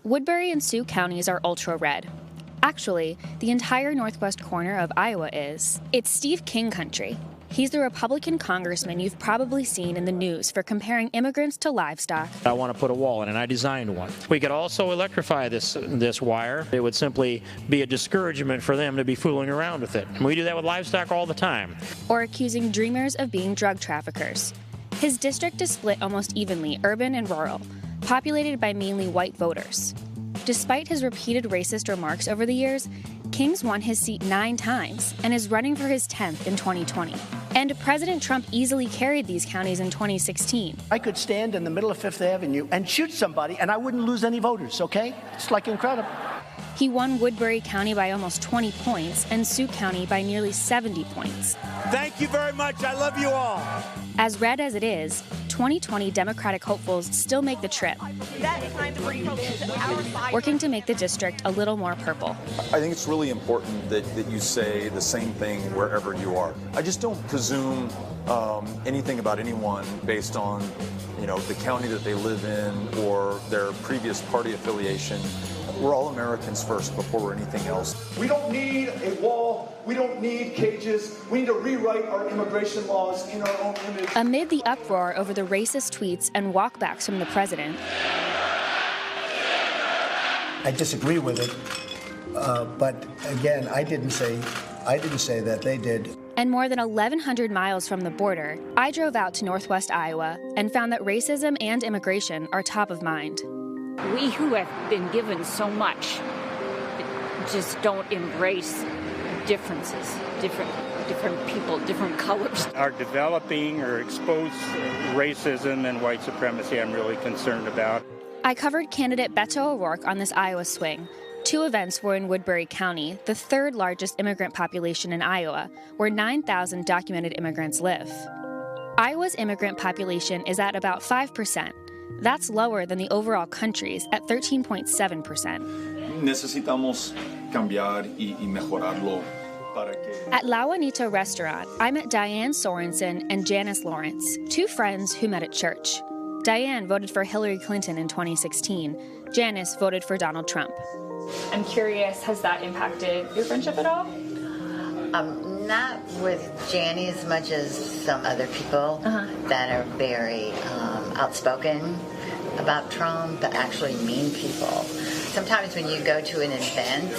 Woodbury and Sioux counties are ultra-red. Actually, the entire northwest corner of Iowa is. It's Steve King country. He's the Republican congressman you've probably seen in the news for comparing immigrants to livestock. I want to put a wall in, and I designed one. We could also electrify this wire. It would simply be a discouragement for them to be fooling around with it. And we do that with livestock all the time. Or accusing dreamers of being drug traffickers. His district is split almost evenly, urban and rural, populated by mainly white voters. Despite his repeated racist remarks over the years, King's won his seat 9 times and is running for his 10th in 2020. And President Trump easily carried these counties in 2016. I could stand in the middle of Fifth Avenue and shoot somebody and I wouldn't lose any voters, okay? It's like incredible. He won Woodbury County by almost 20 points and Sioux County by nearly 70 points. Thank you very much. I love you all. As red as it is, 2020 Democratic hopefuls still make the trip, working to make the district a little more purple. I think it's really important that you say the same thing wherever you are. I just don't presume anything about anyone based on, the county that they live in or their previous party affiliation. We're all Americans first before we're anything else. We don't need a wall. We don't need cages. We need to rewrite our immigration laws in our own image. Amid the uproar over the racist tweets and walkbacks from the president, I disagree with it, but again, I didn't say that, they did. And more than 1,100 miles from the border, I drove out to northwest Iowa and found that racism and immigration are top of mind. We who have been given so much just don't embrace differences, different people, different colors. Are developing or exposed racism and white supremacy I'm really concerned about. I covered candidate Beto O'Rourke on this Iowa swing. 2 events were in Woodbury County, the 3rd largest immigrant population in Iowa, where 9,000 documented immigrants live. Iowa's immigrant population is at about 5%. That's lower than the overall country's at 13.7%. Necesitamos cambiar y mejorarlo. At La Juanita Restaurant, I met Diane Sorensen and Janice Lawrence, 2 friends who met at church. Diane voted for Hillary Clinton in 2016. Janice voted for Donald Trump. I'm curious, has that impacted your friendship at all? Not with Janny as much as some other people that are very outspoken about Trump, but actually mean people. Sometimes when you go to an event,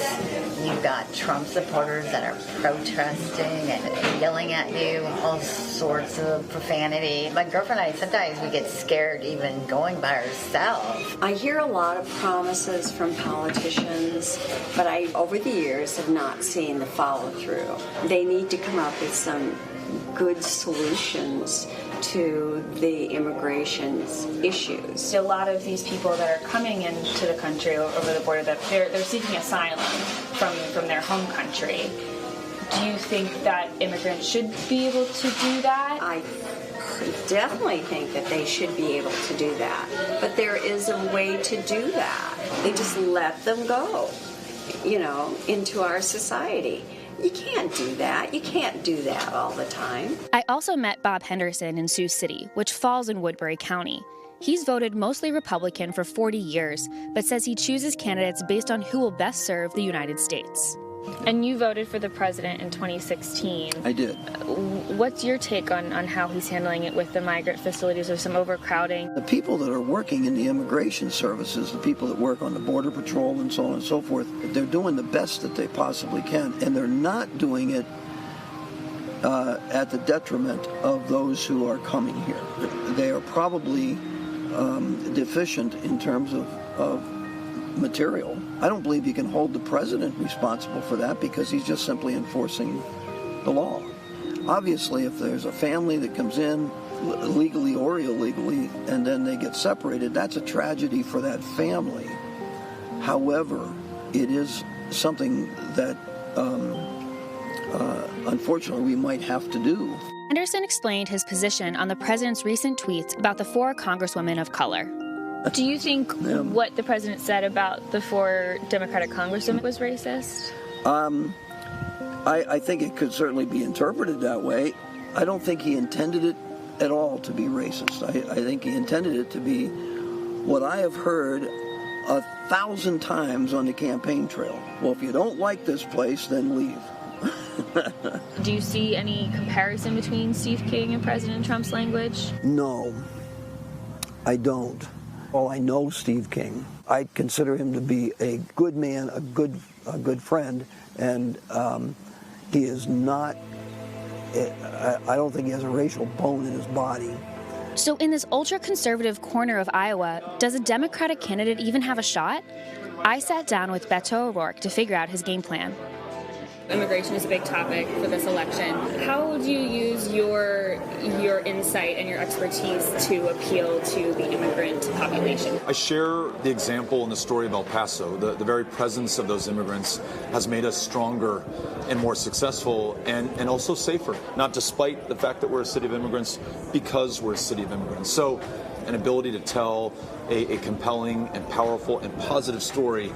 you've got Trump supporters that are protesting and yelling at you, all sorts of profanity. My girlfriend and I, sometimes we get scared even going by ourselves. I hear a lot of promises from politicians, but I, over the years, have not seen the follow-through. They need to come up with some good solutions to the immigration issues. A lot of these people that are coming into the country over the border, that they're seeking asylum from their home country. Do you think that immigrants should be able to do that? I definitely think that they should be able to do that. But there is a way to do that. They just let them go, into our society. You can't do that. You can't do that all the time. I also met Bob Henderson in Sioux City, which falls in Woodbury County. He's voted mostly Republican for 40 years, but says he chooses candidates based on who will best serve the United States. And you voted for the president in 2016. I did. What's your take on how he's handling it with the migrant facilities or some overcrowding? The people that are working in the immigration services, the people that work on the Border Patrol and so on and so forth, they're doing the best that they possibly can, and they're not doing it at the detriment of those who are coming here. They are probably deficient in terms of material. I don't believe you can hold the president responsible for that because he's just simply enforcing the law. Obviously, if there's a family that comes in legally or illegally and then they get separated, that's a tragedy for that family. However, it is something that unfortunately we might have to do. Henderson explained his position on the president's recent tweets about the 4 congresswomen of color. Do you think what the president said about the 4 Democratic congresswomen was racist? I think it could certainly be interpreted that way. I don't think he intended it at all to be racist. I think he intended it to be what I have heard 1,000 times on the campaign trail. Well, if you don't like this place, then leave. Do you see any comparison between Steve King and President Trump's language? No, I don't. Well, I know Steve King. I consider him to be a good man, a good friend, and he is not, I don't think he has a racial bone in his body. So in this ultra-conservative corner of Iowa, does a Democratic candidate even have a shot? I sat down with Beto O'Rourke to figure out his game plan. Immigration is a big topic for this election. How do you use your insight and your expertise to appeal to the immigrant population? I share the example and the story of El Paso. The very presence of those immigrants has made us stronger and more successful and also safer, not despite the fact that we're a city of immigrants, because we're a city of immigrants. So an ability to tell a compelling and powerful and positive story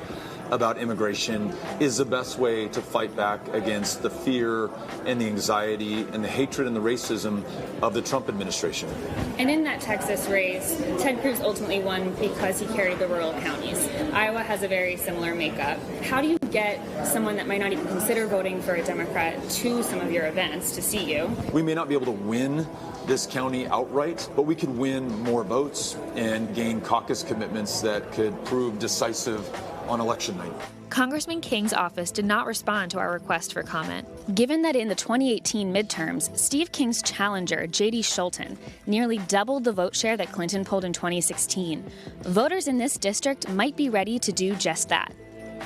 about immigration is the best way to fight back against the fear and the anxiety and the hatred and the racism of the Trump administration. And in that Texas race, Ted Cruz ultimately won because he carried the rural counties. Iowa has a very similar makeup. How do you get someone that might not even consider voting for a Democrat to some of your events to see you? We may not be able to win this county outright, but we could win more votes and gain caucus commitments that could prove decisive on election night. Congressman King's office did not respond to our request for comment. Given that in the 2018 midterms, Steve King's challenger, J.D. Schulten, nearly doubled the vote share that Clinton pulled in 2016, voters in this district might be ready to do just that.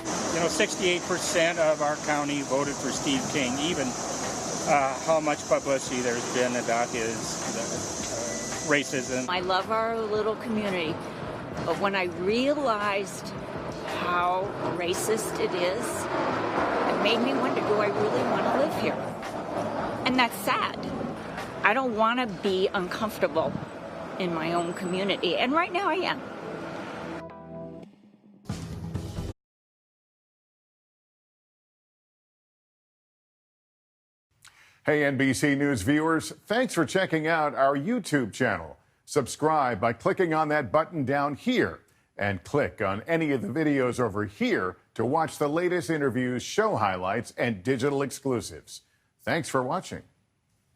68% of our county voted for Steve King, even how much publicity there's been about his racism. I love our little community, but when I realized how racist it is, it made me wonder, do I really want to live here? And that's sad. I don't want to be uncomfortable in my own community, and right now I am. Hey, NBC News viewers, thanks for checking out our YouTube channel. Subscribe by clicking on that button down here and click on any of the videos over here to watch the latest interviews, show highlights, and digital exclusives. Thanks for watching.